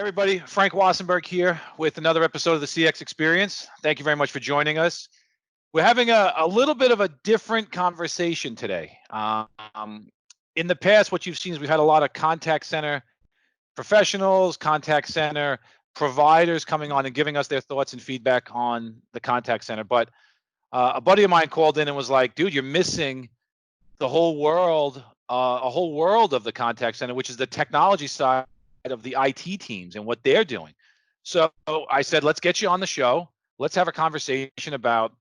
Everybody, Frank Wassenberg here with another episode of the CX Experience. Thank you very much for joining us. We're having a little bit of a different conversation today. In the past, what you've seen is we've had a lot of contact center professionals, contact center providers coming on and giving us their thoughts and feedback on the contact center. But a buddy of mine called in and was like, dude, you're missing the whole world, a whole world of the contact center, which is the technology side of the IT teams and what they're doing. So I said, let's get you on the show. Let's have a conversation about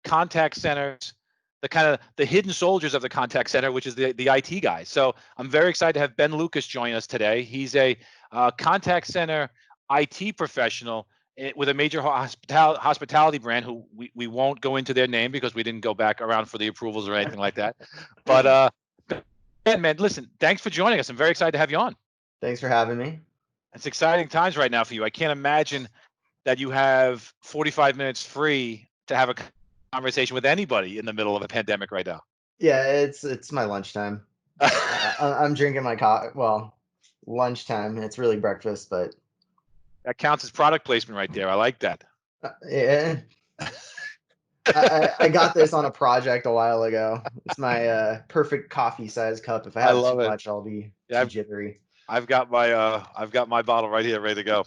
contact centers, the kind of the hidden soldiers of the contact center, which is the IT guys. So I'm very excited to have Ben Lucas join us today. He's a contact center IT professional with a major hospitality brand who we won't go into their name because we didn't go back around for the approvals or anything like that. But Ben, man, listen, thanks for joining us. I'm very excited to have you on. Thanks for having me. It's exciting times right now for you. I can't imagine that you have 45 minutes free to have a conversation with anybody in the middle of a pandemic right now. Yeah, it's my lunchtime. I'm drinking my coffee. Well, lunchtime. It's really breakfast, but that counts as product placement right there. I like that. Yeah. I got this on a project a while ago. It's my perfect coffee size cup. If I have too much, I'll be too jittery. I've got my bottle right here ready to go.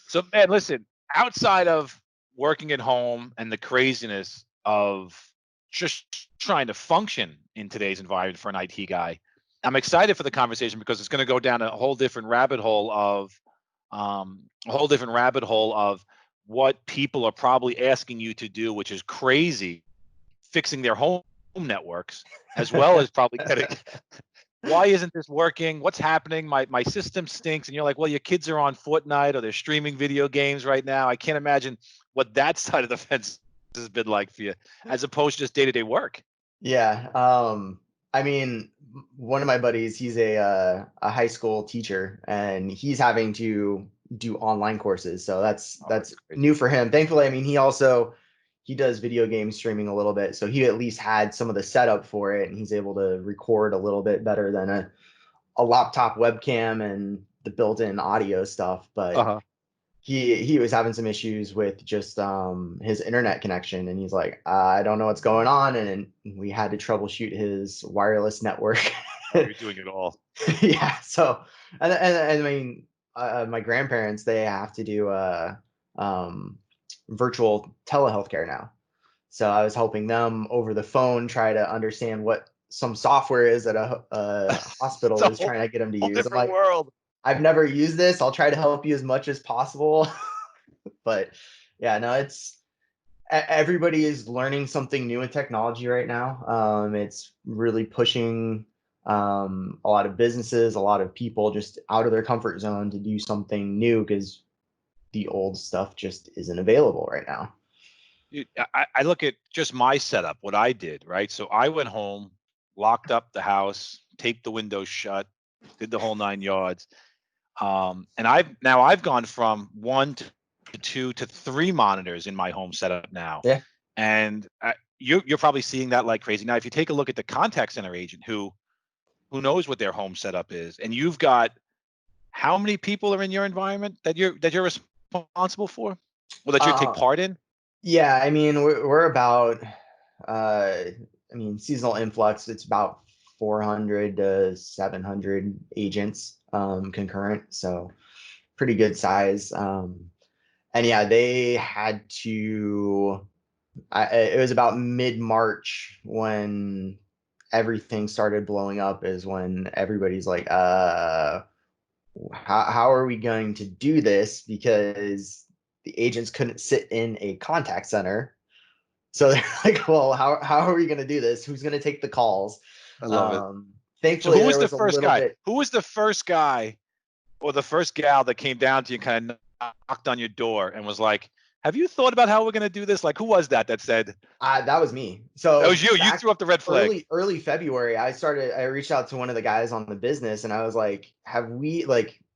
So, man, listen, outside of working at home and the craziness of just trying to function in today's environment for an IT guy, I'm excited for the conversation because it's going to go down a whole different rabbit hole of what people are probably asking you to do, which is crazy, fixing their home networks, as well as probably getting why isn't this working? What's happening? My system stinks. And you're like, well, your kids are on Fortnite or they're streaming video games right now. I can't imagine what that side of the fence has been like for you, as opposed to just day-to-day work. Yeah. I mean, one of my buddies, he's a high school teacher, and he's having to do online courses. So that's new for him. Thankfully, I mean, he does video game streaming a little bit, so he at least had some of the setup for it, and he's able to record a little bit better than a laptop webcam and the built-in audio stuff. But he was having some issues with just his internet connection, and he's like, I don't know what's going on, and we had to troubleshoot his wireless network. You're doing it all. Yeah. So and I mean, my grandparents, they have to do virtual telehealth care now. So I was helping them over the phone try to understand what some software is that a hospital is trying to get them to use. I'm like, world. I've never used this. I'll try to help you as much as possible. But yeah, no, everybody is learning something new in technology right now. It's really pushing a lot of businesses, a lot of people just out of their comfort zone to do something new because the old stuff just isn't available right now. Dude, I look at just my setup, what I did, right? So I went home, locked up the house, taped the windows shut, did the whole 9 yards. And I've gone from 1 to 2 to 3 monitors in my home setup now. Yeah. And you're probably seeing that like crazy. Now, if you take a look at the contact center agent who knows what their home setup is, and you've got how many people are in your environment that you're responsible for, or that you take part in? Yeah, I mean, we're about seasonal influx, it's about 400 to 700 agents concurrent, so pretty good size. And yeah, they had to it was about mid-March when everything started blowing up, is when everybody's like, how are we going to do this? Because the agents couldn't sit in a contact center. So they're like, well, how are we going to do this? Who's going to take the calls? I love it. Thankfully, so who was the first guy? Who was the first guy or the first gal that came down to you and kind of knocked on your door and was like, have you thought about how we're going to do this? Like, who was that said? That was me. So that was you. You threw up the red flag. Early February, I reached out to one of the guys on the business, and I was like,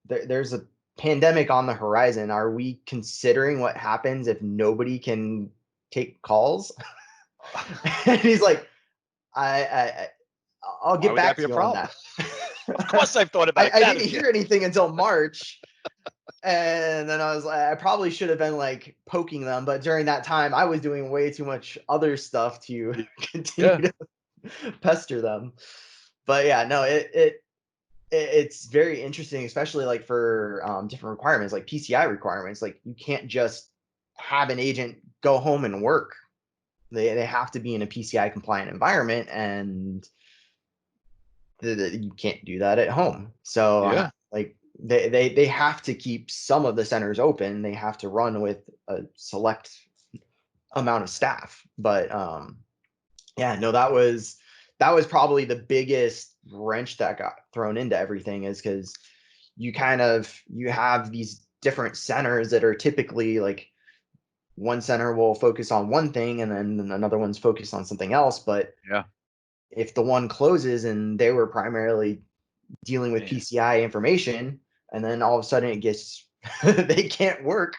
there's a pandemic on the horizon. Are we considering what happens if nobody can take calls? And he's like, I'll get back to you on that. Of course I've thought about it. I didn't hear anything until March. And then I was like, I probably should have been like poking them, but during that time, I was doing way too much other stuff to continue Yeah. to pester them. But yeah, no, it's very interesting, especially like for different requirements, like PCI requirements. Like you can't just have an agent go home and work. They have to be in a PCI compliant environment, and you can't do that at home. So Yeah. like they have to keep some of the centers open. They have to run with a select amount of staff. But yeah, no, that was probably the biggest wrench that got thrown into everything, is because you have these different centers that are typically like one center will focus on one thing and then another one's focused on something else. But Yeah. if the one closes and they were primarily dealing with Man. PCI information, and then all of a sudden it gets they can't work.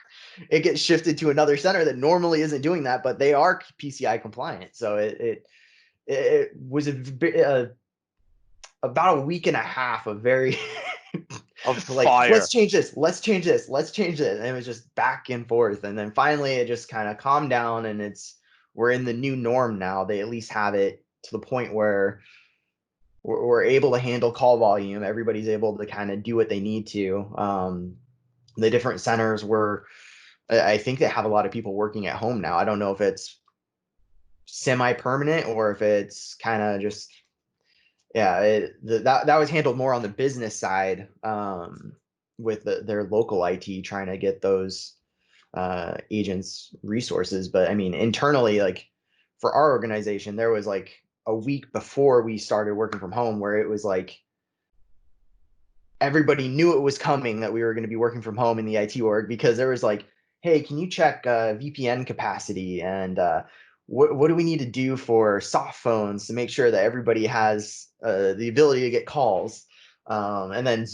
It gets shifted to another center that normally isn't doing that, but they are PCI compliant. So it was about a week and a half of very Of like, fire. let's change this, let's change this, let's change this. And it was just back and forth. And then finally it just kind of calmed down, and we're in the new norm now. They at least have it to the point where we're able to handle call volume. Everybody's able to kind of do what they need to. The different centers were, I think they have a lot of people working at home now. I don't know if it's semi-permanent or if it's kind of just, yeah, that was handled more on the business side, with their local IT trying to get those agents resources. But I mean, internally, like for our organization, there was like a week before we started working from home where it was like everybody knew it was coming, that we were going to be working from home in the IT org, because there was like, hey, can you check VPN capacity, and what do we need to do for soft phones to make sure that everybody has the ability to get calls, and then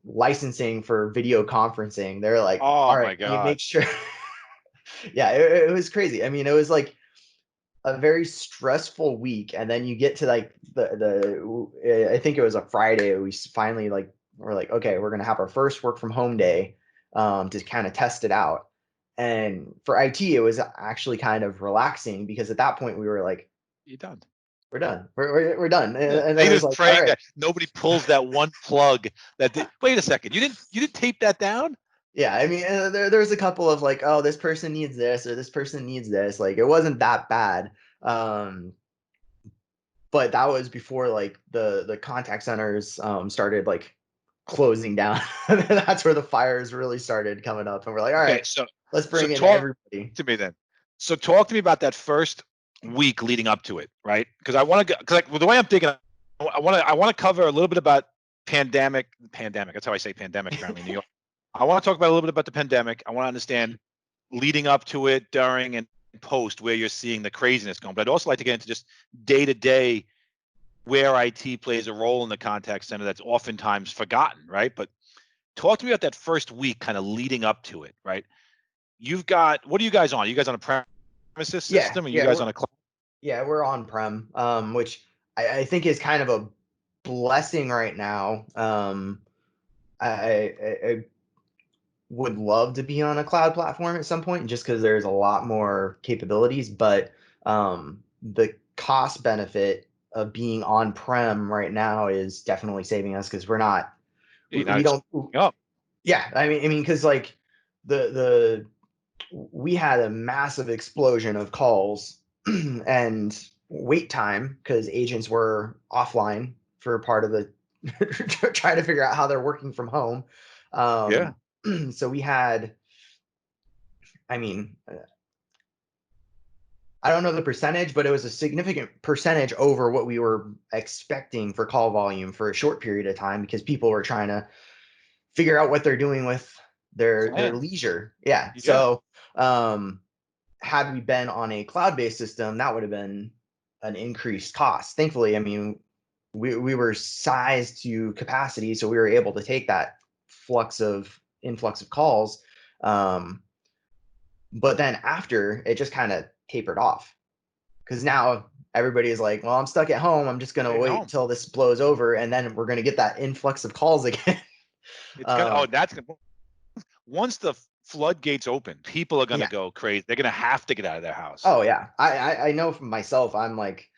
licensing for video conferencing. They're like, all Oh right, my can you God. make sure? Yeah, it was crazy. I mean, it was like a very stressful week, and then you get to like I think it was a Friday, we finally like we're like, okay, we're gonna have our first work from home day, to kind of test it out. And for IT, it was actually kind of relaxing, because at that point we were like, You done. we're done, we're done. Yeah. And They then it was just like, all praying right, that nobody pulls that one plug wait a second. You didn't tape that down? yeah. I mean, there's a couple of like, oh, this person needs this or this person needs this. Like it wasn't that bad. um but that was before like the contact centers started like closing down. That's where the fires really started coming up, and we're like, all Okay, right, so let's so bring in talk everybody. to me then. So talk to me about that first week leading up to it, right? Because I want to, because like well, the way I'm thinking, I want to cover a little bit about pandemic. That's how I say pandemic apparently in New York. I want to talk about a little bit about the pandemic. I want to understand leading up to it, during, and post where you're seeing the craziness going. But I'd also like to get into just day to day where IT plays a role in the contact center that's oftentimes forgotten, right? But talk to me about that first week kind of leading up to it, right? You've got, what are you guys on? Are you guys on a premises Yeah, system? Or are you yeah, guys on a cloud? we're on prem, which I think is kind of a blessing right now. I would love to be on a cloud platform at some point, just because there's a lot more capabilities. But the cost benefit of being on prem right now is definitely saving us, because we're not You're we not don't. up. Yeah, I mean, because like the we had a massive explosion of calls and wait time, because agents were offline for part of the trying to figure out how they're working from home. Yeah. um so we had, I mean, I don't know the percentage, but it was a significant percentage over what we were expecting for call volume for a short period of time, because people were trying to figure out what they're doing with their Plan. leisure. Yeah. Yeah. So had we been on a cloud-based system, that would have been an increased cost. Thankfully, I mean, we were sized to capacity, so we were able to take that influx of calls. Um, but then after, it just kind of tapered off, because now everybody is like, well, I'm stuck at home. I'm just gonna Staying wait home. till this blows over, and then we're gonna get that influx of calls again. It's gonna. Oh, um, that's gonna. once the floodgates open, people are going to Yeah. go crazy. They're going to have to get out of their house. Oh yeah. I know from myself, I'm like,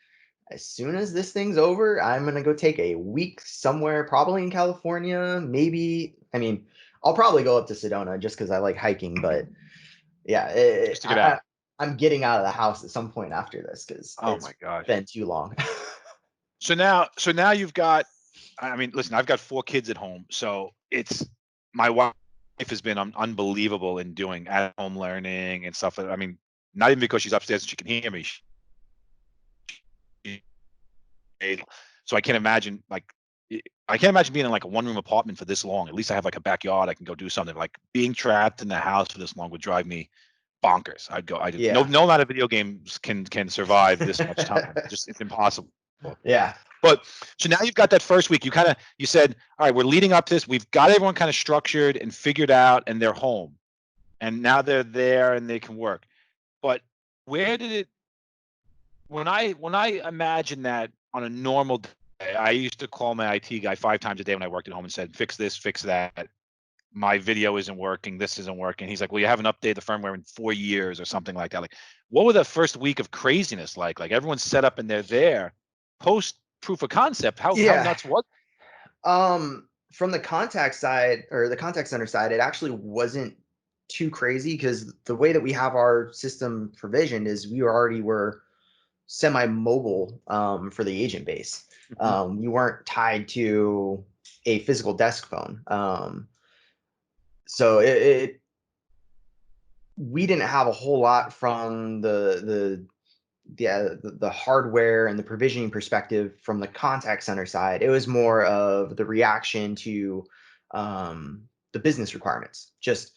as soon as this thing's over, I'm gonna go take a week somewhere, probably in California. Maybe, I mean, I'll probably go up to Sedona just because I like hiking. But yeah, Just to get out. I'm getting out of the house at some point after this because Oh my it's gosh. been too long. So now you've got, I mean, listen, I've got 4 kids at home, so my wife has been unbelievable in doing at home learning and stuff. I mean, not even because she's upstairs and she can hear me. So I can't imagine I can't imagine being in like a 1-room apartment for this long. At least I have like a backyard. I can go do something. Like being trapped in the house for this long would drive me bonkers. No Yeah. no amount of video games can survive this much time. Just it's impossible. Yeah. But so now you've got that first week. You said, all right, we're leading up to this. We've got everyone kind of structured and figured out, and they're home, and now they're there and they can work. But where did it? When I imagine that on a normal day, I used to call my IT guy 5 times a day when I worked at home and said, fix this, fix that. My video isn't working. This isn't working. He's like, well, you haven't updated the firmware in 4 years or something like that. Like, what were the first week of craziness like? Like everyone's set up and they're there. Post proof of concept. How Yeah. nuts was? From the contact side or the contact center side, it actually wasn't too crazy because the way that we have our system provisioned is we already were semi-mobile for the agent base. Mhm. You weren't tied to a physical desk phone. So we didn't have a whole lot from the hardware and the provisioning perspective from the contact center side. It was more of the reaction to the business requirements. Just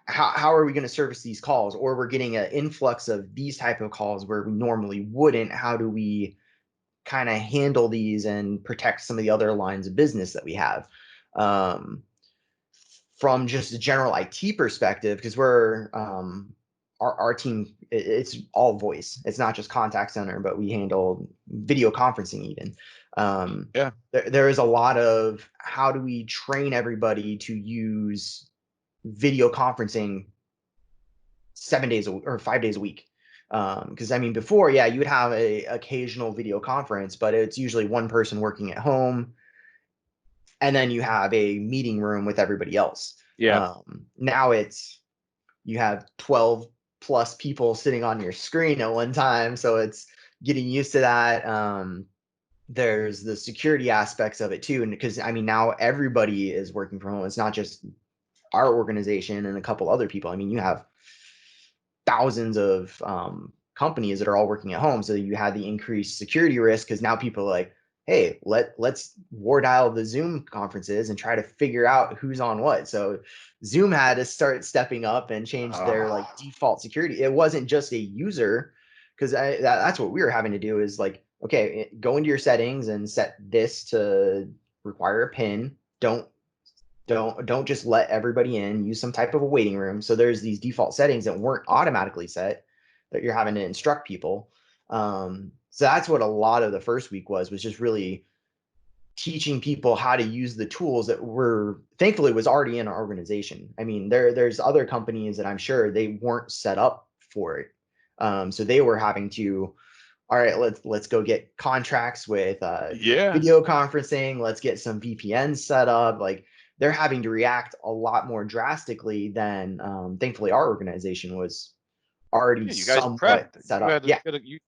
how are we going to service these calls, or we're getting an influx of these type of calls where we normally wouldn't. How do we kind of handle these and protect some of the other lines of business that we have? From just a general IT perspective, because we're our team, it's all voice. It's not just contact center, but we handle video conferencing even. Yeah. There is a lot of how do we train everybody to use video conferencing 7 days or 5 days a week. Because I mean, before, yeah, you would have a occasional video conference, but it's usually one person working at home, and then you have a meeting room with everybody else. Yeah. Now it's you have 12 plus people sitting on your screen at one time, so it's getting used to that. There's the security aspects of it too, and because I mean now everybody is working from home. It's not just our organization and a couple other people. I mean, you have thousands of companies that are all working at home, so you had the increased security risk because now people are like, hey, let's war dial the Zoom conferences and try to figure out who's on what. So Zoom had to start stepping up and change their like default security. It wasn't just a user, because that's what we were having to do is like, okay, go into your settings and set this to require a pin. Don't just let everybody in. Use some type of a waiting room. So there's these default settings that weren't automatically set that you're having to instruct people. So that's what a lot of the first week was just really teaching people how to use the tools that were thankfully was already in our organization. I mean, there's other companies that I'm sure they weren't set up for it. So they were having to, all right, let's go get contracts with Yeah. video conferencing. Let's get some VPNs set up. Like they're having to react a lot more drastically than thankfully our organization was already Yeah, you guys somewhat prepped. set up. Yeah, You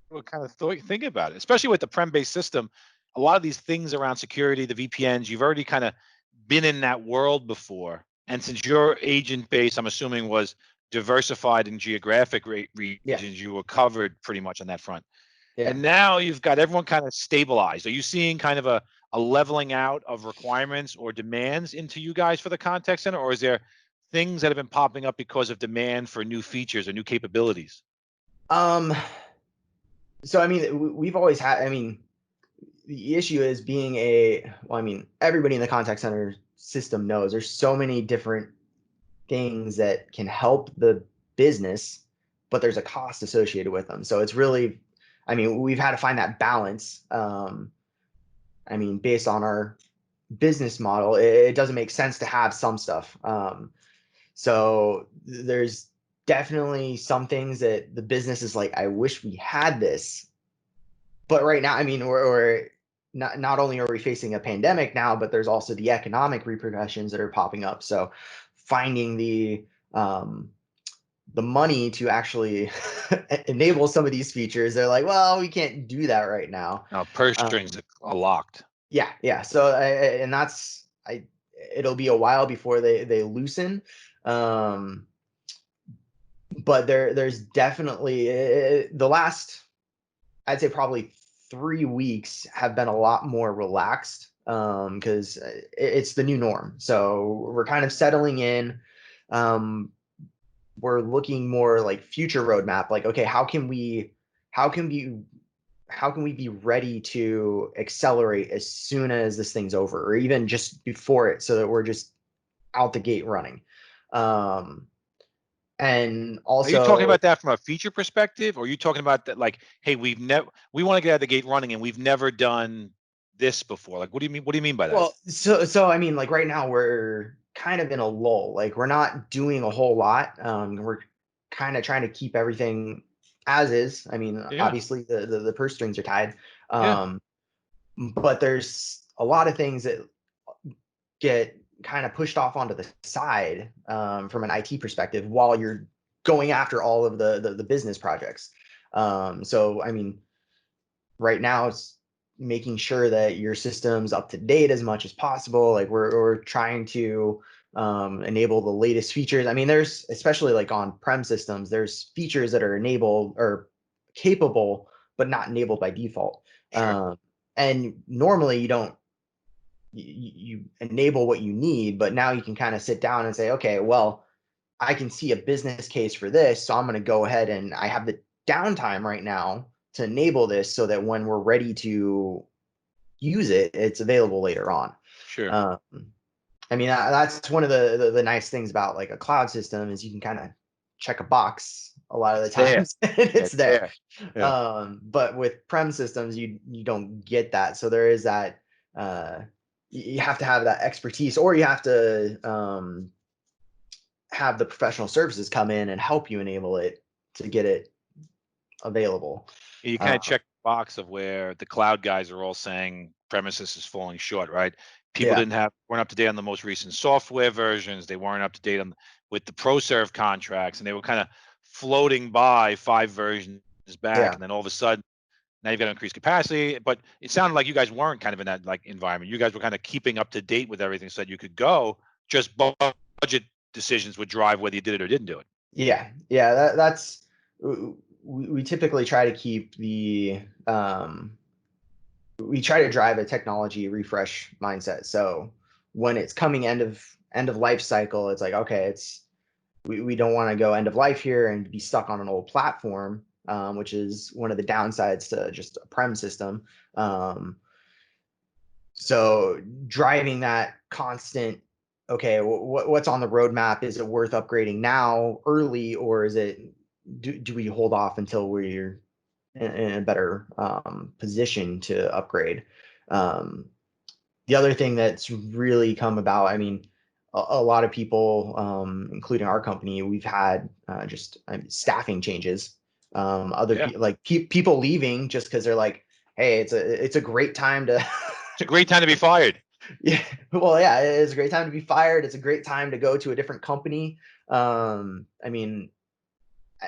were kind of think about it, especially with the prem-based system. A lot of these things around security, the VPNs, you've already kind of been in that world before. And since your agent base, I'm assuming, was diversified in geographic yeah, regions, you were covered pretty much on that front. yeah. And now you've got everyone kind of stabilized. Are you seeing kind of a leveling out of requirements or demands into you guys for the contact center, or is there things that have been popping up because of demand for new features or new capabilities? Um, so I mean, we've always had. I mean, the issue is being well, I mean, everybody in the contact center system knows there's so many different things that can help the business, but there's a cost associated with them. So it's really, I mean, we've had to find that balance. I mean, based on our business model, it doesn't make sense to have some stuff. So there's definitely some things that the business is like, I wish we had this. But right now, I mean, we're not only are we facing a pandemic now, but there's also the economic repercussions that are popping up. So finding the money to actually enable some of these features, they're like, well, we can't do that right now. Now, purse Um, strings are locked. yeah. So and it'll be a while before they loosen. Um, but there's definitely the last, I'd say probably 3 weeks have been a lot more relaxed, because it's the new norm. So we're kind of settling in. Um, we're looking more like future roadmap, like, okay, how can we how can we be ready to accelerate as soon as this thing's over, or even just before it, so that we're just out the gate running. um and Are you talking also, about that from a feature perspective, or are you talking about that like, hey, we want to get out of the gate running and we've never done this before? Like, what do you mean? What do you mean by that? well, so I mean, like right now we're kind of in a lull, like we're not doing a whole lot. We're kind of trying to keep everything as is. I mean, Yeah, obviously the purse strings are tied. yeah, um but there's a lot of things that get kind of pushed off onto the side, from an IT perspective, while you're going after all of the business projects. So I mean, right now it's making sure that your system's up to date as much as possible. Like we're trying to enable the latest features. I mean, there's, especially like on prem systems, there's features that are enabled or capable but not enabled by default. sure, And normally you don't, you enable what you need, but now you can kind of sit down and say, okay, well, I can see a business case for this, so I'm going to go ahead and I have the downtime right now to enable this, so that when we're ready to use it, it's available later on. sure. Um, I mean, that's one of the nice things about like a cloud system, is you can kind of check a box a lot of the It's there. times and it's It's there. there. Yeah. But with prem systems, you don't get that. So there is that, you have to have that expertise, or you have to have the professional services come in and help you enable it to get it available. You kind Uh, of check the box of where the cloud guys are all saying premises is falling short, right? People yeah, weren't up to date on the most recent software versions. They weren't up to date on with the ProServe contracts, and they were kind of floating by 5 versions back. yeah, And then all of a sudden, now you've got to increase capacity. But it sounded like you guys weren't kind of in that like environment. You guys were kind of keeping up to date with everything so that you could go. Just budget decisions would drive whether you did it or didn't do it. yeah. That's, we typically try to keep we try to drive a technology refresh mindset. So when it's coming end of life cycle, it's like, okay, we don't want to go end of life here and be stuck on an old platform, which is one of the downsides to just a prem system. Um, so driving that constant, okay, what's on the roadmap? Is it worth upgrading now early, or is it, do we hold off until we're in a better position to upgrade? Um, the other thing that's really come about, I mean, a lot of people, including our company, we've had just staffing changes. Other Yeah, people, like people leaving just because they're like, hey, it's a great time to it's a great time to be fired. yeah, well, yeah, it's a great time to be fired. It's a great time to go to a different company. I mean,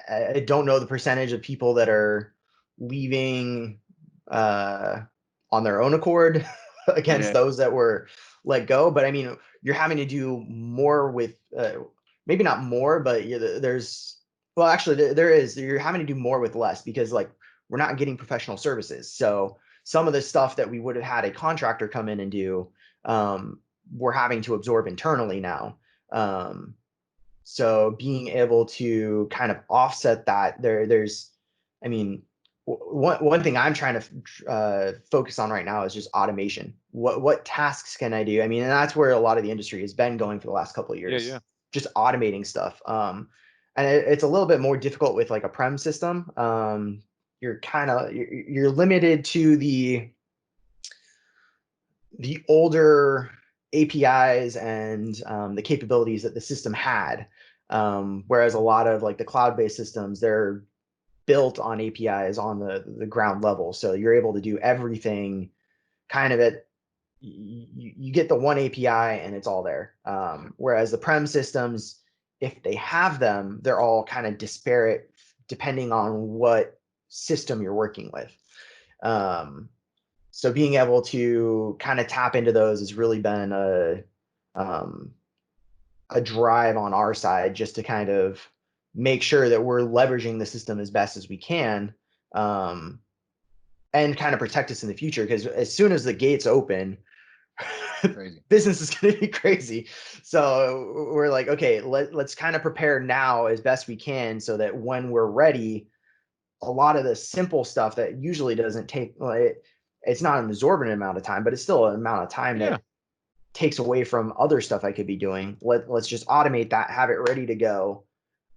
I don't know the percentage of people that are leaving uh, on their own accord against Yeah, those that were let go. But I mean, you're having to do more with, maybe not more, but there's, well, actually, there is. You're having to do more with less, because like we're not getting professional services. So some of the stuff that we would have had a contractor come in and do, we're having to absorb internally now. Um, so being able to kind of offset that, there's, I mean, one thing I'm trying to focus on right now is just automation. What tasks can I do? I mean, and that's where a lot of the industry has been going for the last couple of yeah, years, yeah. just automating stuff. And it's a little bit more difficult with like a prem system. You're kind of, you're limited to the older APIs and the capabilities that the system had. Whereas a lot of like the cloud-based systems, they're built on APIs on the ground level. So you're able to do everything kind of at you get the one API and it's all there. Whereas the prem systems, if they have them, they're all kind of disparate depending on what system you're working with. So being able to kind of tap into those has really been a drive on our side, just to kind of make sure that we're leveraging the system as best as we can, and kind of protect us in the future. Because as soon as the gates open, business is going to be crazy. So we're like, okay, let's kind of prepare now as best we can, so that when we're ready, a lot of the simple stuff that usually doesn't take, it's not an absorbent amount of time, but it's still an amount of time that takes away from other stuff I could be doing. Let's just automate that, have it ready to go,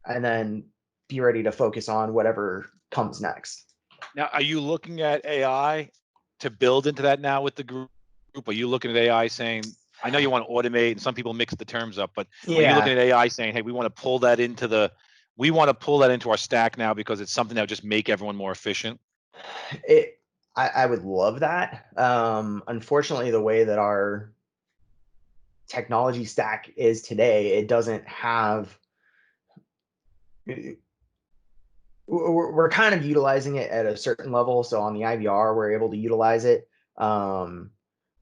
and then be ready to focus on whatever comes next. Now, are you looking at AI to build into that now with the group? Are you looking at AI saying, I know you want to automate, and some people mix the terms up, but are you looking at AI saying, hey, we want to pull that into our stack now because it's something that will just make everyone more efficient? I would love that. Unfortunately, the way that our technology stack is today, it doesn't have, we're kind of utilizing it at a certain level. So on the IVR, we're able to utilize it.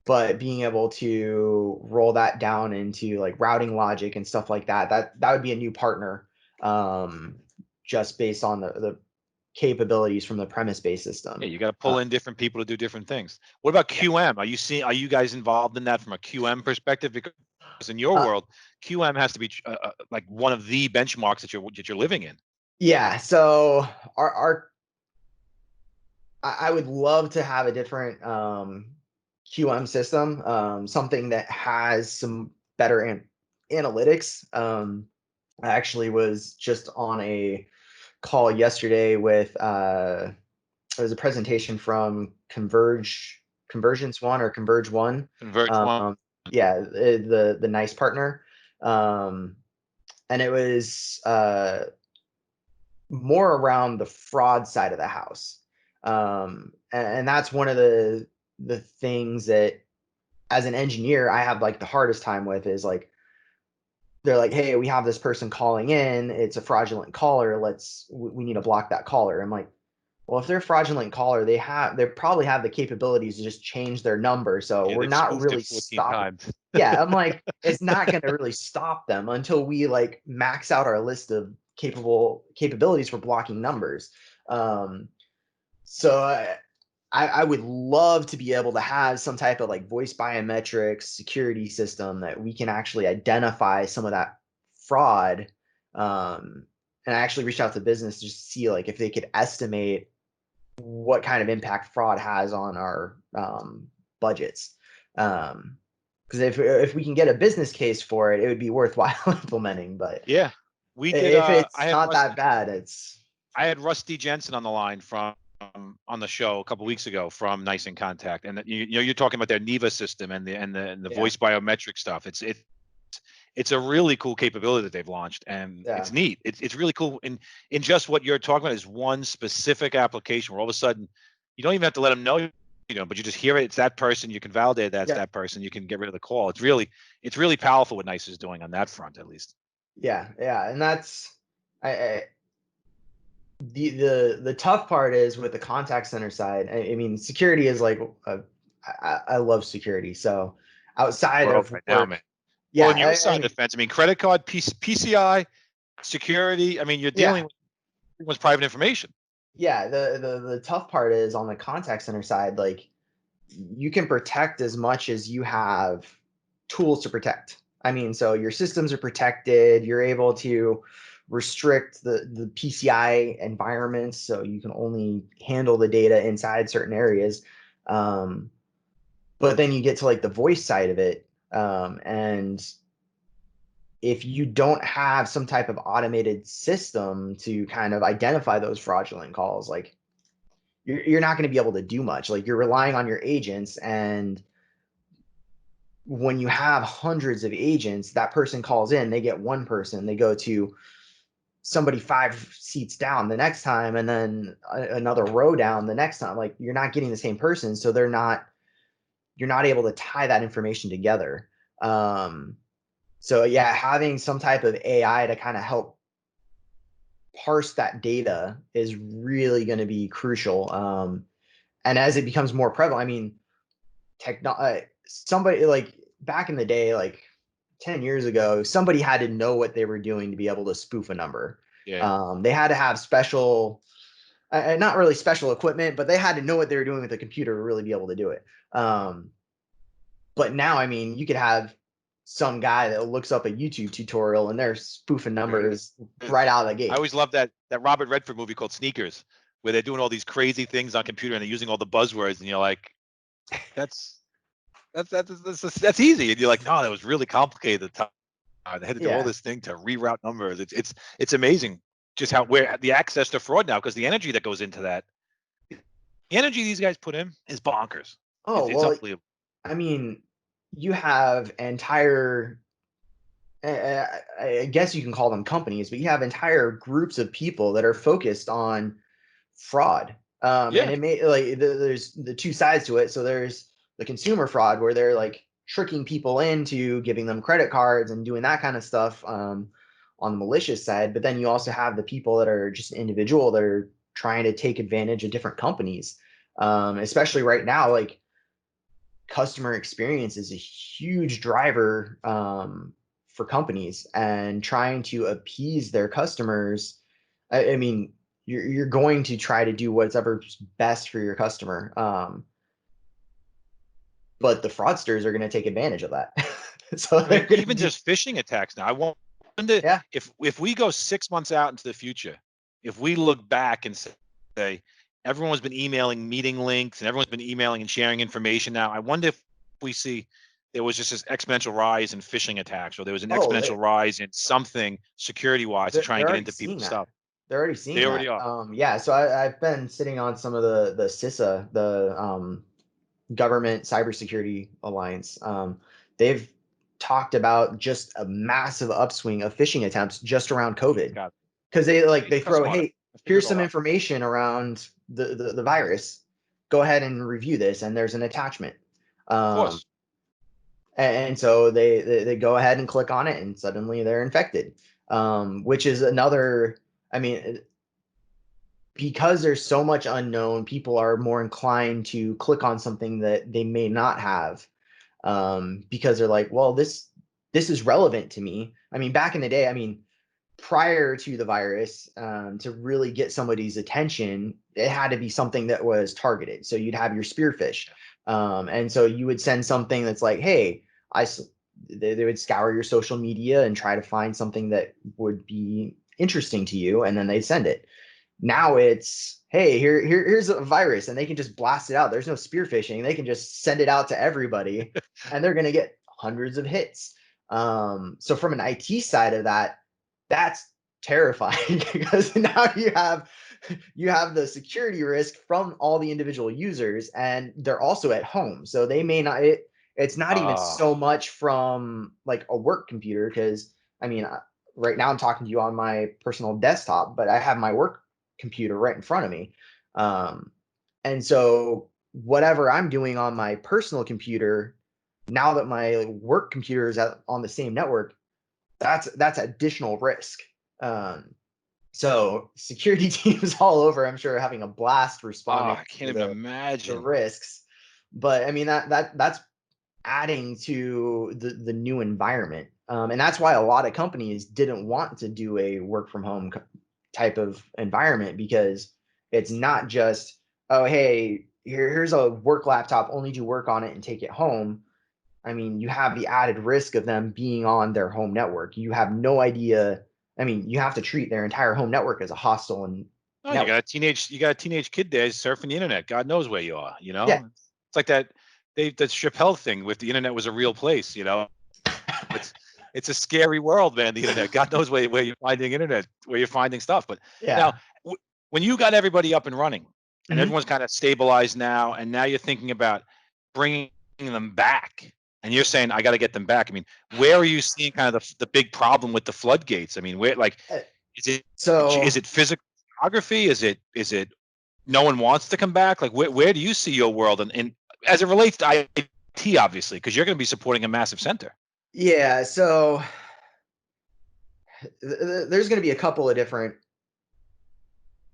But being able to roll that down into like routing logic and stuff like that, that would be a new partner, just based on the capabilities from the premise-based system. Yeah, you got to pull in different people to do different things. What about QM? Are you guys involved in that from a QM perspective? Because in your world, QM has to be like one of the benchmarks that you're living in. Yeah. So I would love to have a different QM system, something that has some better analytics. I actually was just on a call yesterday with it was a presentation from Convergence One or Converge One. Converge One. Yeah, the nice partner. And it was more around the fraud side of the house. And that's one of the things that as an engineer I have like the hardest time with, is like, they're like, hey, we have this person calling in, it's a fraudulent caller, we need to block that caller. I'm like, well, if they're a fraudulent caller, they probably have the capabilities to just change their number. So we're not really stopping. Yeah, I'm like, it's not going to really stop them until we like max out our list of capabilities for blocking numbers. So I would love to be able to have some type of like voice biometrics security system that we can actually identify some of that fraud. And I actually reached out to business to just see like if they could estimate what kind of impact fraud has on our budgets. Because if we can get a business case for it, it would be worthwhile implementing. But yeah, we did. If it's not that bad, I had Rusty Jensen on the line from on the show a couple weeks ago from Nice in Contact, and you're talking about their Neva system and the voice biometric stuff. It's a really cool capability that they've launched, and it's neat. It's really cool. In just what you're talking about is one specific application where all of a sudden you don't even have to let them know, but you just hear it. It's that person. You can validate that's that person. You can get rid of the call. It's really powerful what Nice is doing on that front, at least. Yeah, and that's the tough part is with the contact center side. I mean, security is like I love security. So outside of work, now, man. Yeah, well, on your side of the fence, I mean, credit card, PCI, security. I mean, you're dealing with private information. Yeah, the tough part is on the contact center side, like you can protect as much as you have tools to protect. I mean, so your systems are protected. You're able to restrict the PCI environments, so you can only handle the data inside certain areas. But then you get to like the voice side of it, and if you don't have some type of automated system to kind of identify those fraudulent calls, like you're not going to be able to do much. Like you're relying on your agents, and when you have hundreds of agents, that person calls in, they get one person, they go to somebody 5 seats down the next time, and then another row down the next time. Like, you're not getting the same person, so you're not able to tie that information together. So yeah, having some type of AI to kind of help parse that data is really going to be crucial. And as it becomes more prevalent, I mean, somebody like back in the day, like 10 years ago, somebody had to know what they were doing to be able to spoof a number. Yeah. They had to have special, not really special equipment, but they had to know what they were doing with the computer to really be able to do it. But now, I mean, you could have some guy that looks up a YouTube tutorial and they're spoofing numbers right out of the I gate. always love that Robert Redford movie called Sneakers, where they're doing all these crazy things on computer and they're using all the buzzwords, and you're like, that's easy, and you're like, no, that was really complicated at the time. They had to do all Yeah. this thing to reroute numbers. It's amazing just how where the access to fraud now, because the energy that goes into that, the energy these guys put in is bonkers. Oh, It's well, unbelievable. I mean, you have entire, I guess you can call them companies, but you have entire groups of people that are focused on fraud. And Yeah, it may like there's the two sides to it. So there's the consumer fraud where they're like tricking people into giving them credit cards and doing that kind of stuff, on the malicious side. But then you also have the people that are just individual that are trying to take advantage of different companies. Especially right now, like customer experience is a huge driver, for companies, and trying to appease their customers. I mean, you're going to try to do whatever's best for your customer. But the fraudsters are going to take advantage of that. So I mean, they're going to even do, just phishing attacks now. I wonder yeah. if we go 6 months out into the future, if we look back and say everyone's been emailing meeting links and everyone's been emailing and sharing information now. I wonder if we see there was just this exponential rise in phishing attacks, or there was an Oh, exponential rise in something security wise to try and they're get already into seeing people's that. stuff. They're already They seeing that. already are. Yeah. So I've been sitting on some of the CISA, the Government Cybersecurity Alliance. They've talked about just a massive upswing of phishing attempts just around COVID, God, because they trust throw, me on it. hey, I figured here's it all some out. information around the virus. Go ahead and review this, and there's an attachment. Of Um, course. and so they go ahead and click on it, and suddenly they're infected. Which is another. I mean, because there's so much unknown, people are more inclined to click on something that they may not have, because they're like, well, this is relevant to me. I mean, back in the day, I mean, prior to the virus, to really get somebody's attention, it had to be something that was targeted. So you'd have your spearfish, and so you would send something that's like, hey, I. They would scour your social media and try to find something that would be interesting to you, and then they'd send it. Now it's, hey, here's a virus, and they can just blast it out. There's no spear phishing. They can just send it out to everybody, and they're going to get hundreds of hits. So from an IT side of that, that's terrifying because now you have the security risk from all the individual users, and they're also at home, so they may not. It's not even so Ah, much from like a work computer, because I mean, right now I'm talking to you on my personal desktop, but I have my work computer right in front of me. Um, and so whatever I'm doing on my personal computer, now that my work computer is on the same network, that's additional risk. Um, so security teams all over, I'm sure, are having a blast responding I can't to even the imagine. risks. But I mean, that's adding to the new environment. And that's why a lot of companies didn't want to do a work from home type of environment, because it's not just, oh, hey, here's a work laptop, only do work on it and take it home. I mean, you have the added risk of them being on their home network. You have no idea. I mean, you have to treat their entire home network as a hostile and Oh, network. you got a teenage kid there surfing the internet. God knows where you are. Yeah. It's like that Chappelle thing with the internet was a real place. It's it's a scary world, man. The internet. God knows where you're finding internet, where you're finding stuff. But now, Yeah. when you got everybody up and running, and Mhm. everyone's kind of stabilized now, and now you're thinking about bringing them back. and you're saying I got to get them back. I mean, where are you seeing kind of the big problem with the floodgates? I mean, where, like, Uh, is So it physical geography? Is it no one wants to come back? Like, where do you see your world, and as it relates to IT, obviously, because you're going to be supporting a massive center. yeah, so there's going to be a couple of different